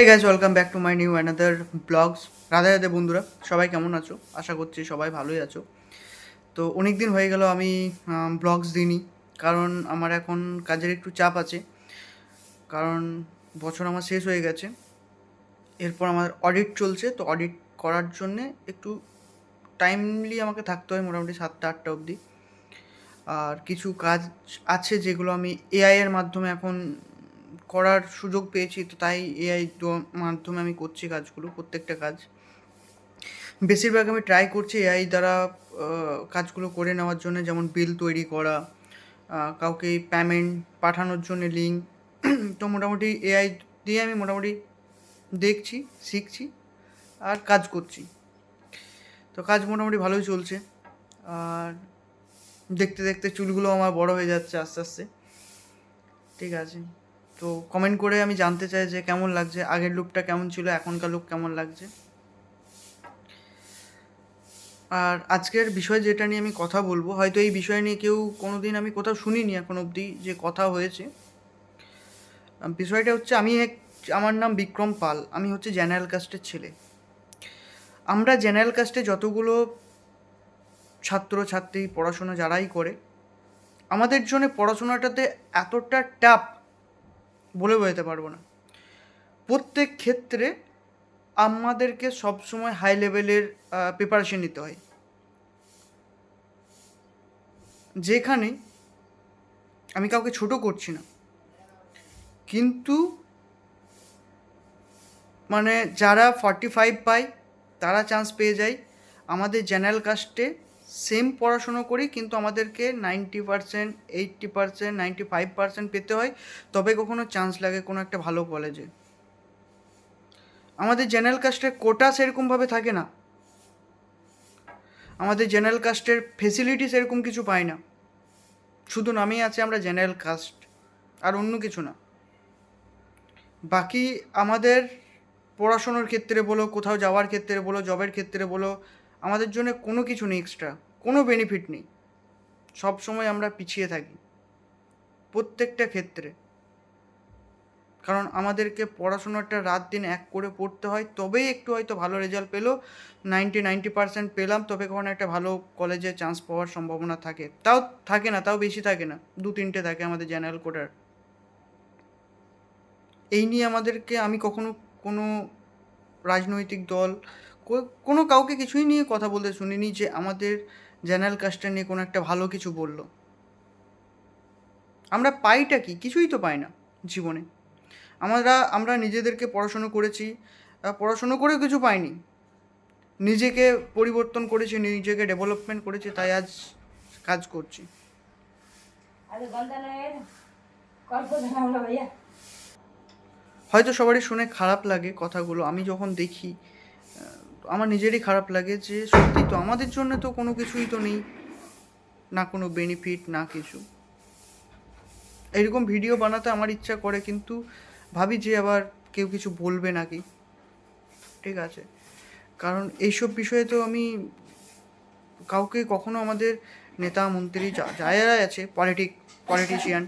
Hey guys, welcome back to my new another vlogs. Radhe Radhe বন্ধুরা, সবাই কেমন আছো? আশা করছি সবাই ভালোই আছো। তো অনেক দিন হয়ে গেল আমি ব্লগস দিইনি, কারণ আমার এখন কাজের একটু চাপ আছে। কারণ বছর আমার শেষ হয়ে গেছে, এরপর আমার অডিট চলছে। তো অডিট করার জন্যে একটু টাইমলি আমাকে থাকতে হয়, মোটামুটি 7টা 8টা অবধি। আর কিছু কাজ আছে যেগুলো আমি এআই এর মাধ্যমে এখন করার সুযোগ পেয়েছি, তো তাই এআই মাধ্যমে আমি করছি কাজগুলো, প্রত্যেকটা কাজ। বেশিরভাগ আমি ট্রাই করছি এআই দ্বারা কাজগুলো করে নেওয়ার জন্য, যেমন বিল তৈরি করা, কাউকে পেমেন্ট পাঠানোর জন্য লিঙ্ক। তো মোটামুটি এআই দিয়ে আমি মোটামুটি দেখছি, শিখছি আর কাজ করছি। তো কাজ মোটামুটি ভালোই চলছে। আর দেখতে দেখতে চুলগুলো আমার বড় হয়ে যাচ্ছে আস্তে আস্তে। ঠিক আছে, তো কমেন্ট করে আমি জানতে চাই যে কেমন লাগছে, আগের লুকটা কেমন ছিল, এখনকার লুক কেমন লাগছে। আর আজকের বিষয় যেটা নিয়ে আমি কথা বলবো, হয়তো এই বিষয় নিয়ে কেউ কোনো দিন আমি কোথাও শুনিনি এখন অবধি যে কথা হয়েছে। বিষয়টা হচ্ছে, আমার নাম বিক্রম পাল, আমি হচ্ছে জেনারেল কাস্টের ছেলে। আমরা জেনারেল কাস্টে যতগুলো ছাত্রছাত্রী পড়াশোনা যারাই করে, আমাদের জন্য পড়াশোনাটাতে এতটা টাফ বলে বোঝাতে পারবো না। প্রত্যেক ক্ষেত্রে আমাদেরকে সবসময় হাই লেভেলের প্রিপারেশন নিতে হয়, যেখানে আমি কাউকে ছোট করছি না, কিন্তু মানে যারা 45 পায় তারা চান্স পেয়ে যায়। আমাদের জেনারেল কাস্টে সেম পড়াশুনো করি, কিন্তু আমাদেরকে 90%, 80%, 95% পেতে হয়, তবে কখনো চান্স লাগে কোনো একটা ভালো কলেজে। আমাদের জেনারেল কাস্টের কোটা সেরকমভাবে থাকে না, আমাদের জেনারেল কাস্টের ফেসিলিটি সেরকম কিছু পাই না। শুধু নামেই আছে আমরা জেনারেল কাস্ট, আর অন্য কিছু না। বাকি আমাদের পড়াশোনার ক্ষেত্রে বলো, কোথাও যাওয়ার ক্ষেত্রে বলো, জবের ক্ষেত্রে বলো, আমাদের জন্য কোনো কিছু নেই, এক্সট্রা কোনো বেনিফিট নেই। সব সময় আমরা পিছিয়ে থাকি প্রত্যেকটা ক্ষেত্রে, কারণ আমাদেরকে পড়াশোনাটা রাত দিন এক করে পড়তে হয়, তবেই একটু হয়তো ভালো রেজাল্ট পেলো। 90% পেলাম, তবে কখনো একটা ভালো কলেজে চান্স পাওয়ার সম্ভাবনা থাকে, তাও থাকে না, তাও বেশি থাকে না, 2-3টে থাকে আমাদের জেনারেল কোটার। এই নিয়ে আমাদেরকে, আমি কখনো কোনো রাজনৈতিক দল, কোনো কাউকে কিছুই নিয়ে কথা বলতে শুনিনি যে আমাদের জেনারেল কাস্টটা নিয়ে কোনো একটা ভালো কিছু বললো। আমরা পাইটা কি? কিছুই তো পাই না জীবনে। আমরা নিজেদেরকে পড়াশুনো করেছি, পড়াশুনো করেও কিছু পাইনি। নিজেকে পরিবর্তন করেছি, নিজেকে ডেভেলপমেন্ট করেছি, তাই আজ কাজ করছি। হয়তো সবারই শুনে খারাপ লাগে কথাগুলো, আমি যখন দেখি আমার নিজেরই খারাপ লাগে যে সত্যি তো আমাদের জন্য তো কোনো কিছুই তো নেই, না কোনো বেনিফিট না কিছু। এরকম ভিডিও বানাতে আমার ইচ্ছা করে, কিন্তু ভাবি যে আবার কেউ কিছু বলবে নাকি। ঠিক আছে, কারণ এইসব বিষয়ে তো আমি কাউকে কখনো, আমাদের নেতা মন্ত্রী যারা আছে, পলিটিশিয়ান,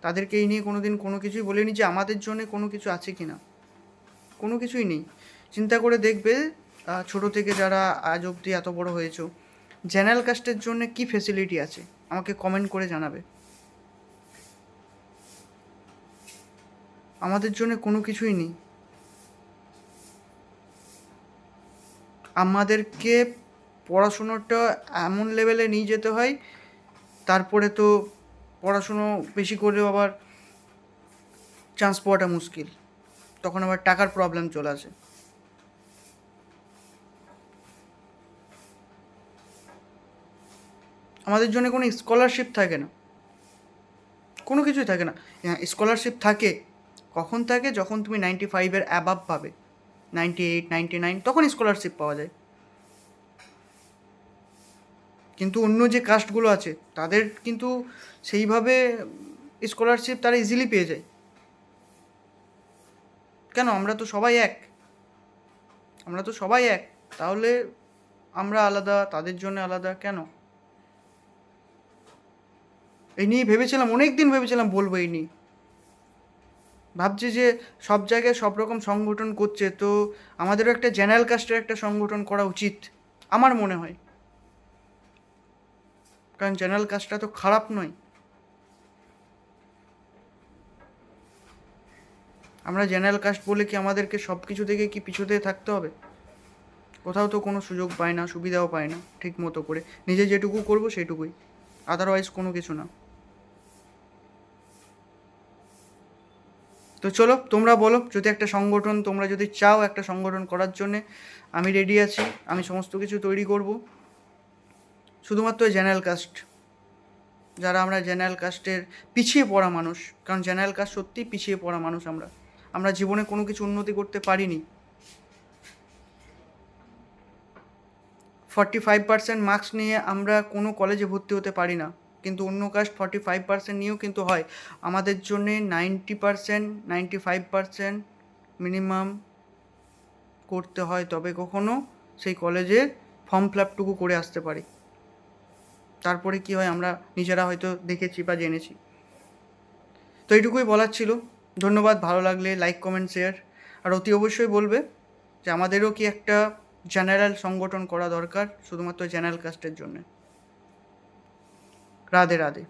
তাদেরকে এই নিয়ে কোনো দিন কোনো কিছুই বলিনি যে আমাদের জন্য কোনো কিছু আছে কি না। কোনো কিছুই নেই। চিন্তা করে দেখবে, ছোটো থেকে যারা আজ অবধি এত বড় হয়েছো, জেনারেল কাস্টের জন্য কী ফেসিলিটি আছে আমাকে কমেন্ট করে জানাবে। আমাদের জন্য কোনো কিছুই নেই। আমাদেরকে পড়াশুনোটা এমন লেভেলে নিয়ে যেতে হয়, তারপরে তো পড়াশুনো বেশি করলেও আবার চান্স পাওয়াটা মুশকিল, তখন আবার টাকার প্রবলেম চলে আসে। আমাদের জন্য কোনো স্কলারশিপ থাকে না, কোনো কিছুই থাকে না। হ্যাঁ, স্কলারশিপ থাকে, কখন থাকে? যখন তুমি 95-এর অ্যাবাভ পাবে, 98, 99, তখন স্কলারশিপ পাওয়া যায়। কিন্তু অন্য যে কাস্টগুলো আছে তাদের কিন্তু সেইভাবে স্কলারশিপ তারা ইজিলি পেয়ে যায়। কেন? আমরা তো সবাই এক, আমরা তো সবাই এক, তাহলে আমরা আলাদা, তাদের জন্য আলাদা কেন? এই নিয়ে ভেবেছিলাম, অনেক দিন ভেবেছিলাম বলবো এই নিয়ে, ভাবছি যে সব জায়গায় সব রকম সংগঠন করছে, তো আমাদেরও একটা জেনারেল কাস্টের একটা সংগঠন করা উচিত আমার মনে হয়, কারণ জেনারেল কাস্টটা তো খারাপ নয়। আমরা জেনারেল কাস্ট বলে কি আমাদেরকে সব কিছু থেকে কি পিছুতে থাকতে হবে? কোথাও তো কোনো সুযোগ পায় না, সুবিধাও পায় না ঠিক মতো করে। নিজে যেটুকু করবো সেটুকুই, আদারওয়াইজ কোনো কিছু না। তো চলো, তোমরা বলো, যদি একটা সংগঠন, তোমরা যদি চাও একটা সংগঠন করার জন্যে, আমি রেডি আছি, আমি সমস্ত কিছু তৈরি করব। শুধুমাত্র জেনারেল কাস্ট, যারা আমরা জেনারেল কাস্টের পিছিয়ে পড়া মানুষ, কারণ জেনারেল কাস্ট সত্যিই পিছিয়ে পড়া মানুষ। আমরা জীবনে কোনো কিছু উন্নতি করতে পারিনি। 45% মার্কস নিয়ে আমরা কোনো কলেজে ভর্তি হতে পারি না, কিন্তু অন্য কাস্ট 45% নিয়েও কিন্তু হয়। আমাদের জন্যে 90%, 95% মিনিমাম করতে হয়, তবে কখনো সেই কলেজে ফর্ম ফিল আপটুকু করে আসতে পারি। তারপরে কি হয় আমরা নিজেরা হয়তো দেখেছি বা জেনেছি। তো এইটুকুই বলার ছিল। ধন্যবাদ। ভালো লাগলে লাইক, কমেন্ট, শেয়ার, আর অতি অবশ্যই বলবে যে আমাদেরও কি একটা জেনারেল সংগঠন করা দরকার শুধুমাত্র জেনারেল কাস্টের জন্যে। রাধে রাধে।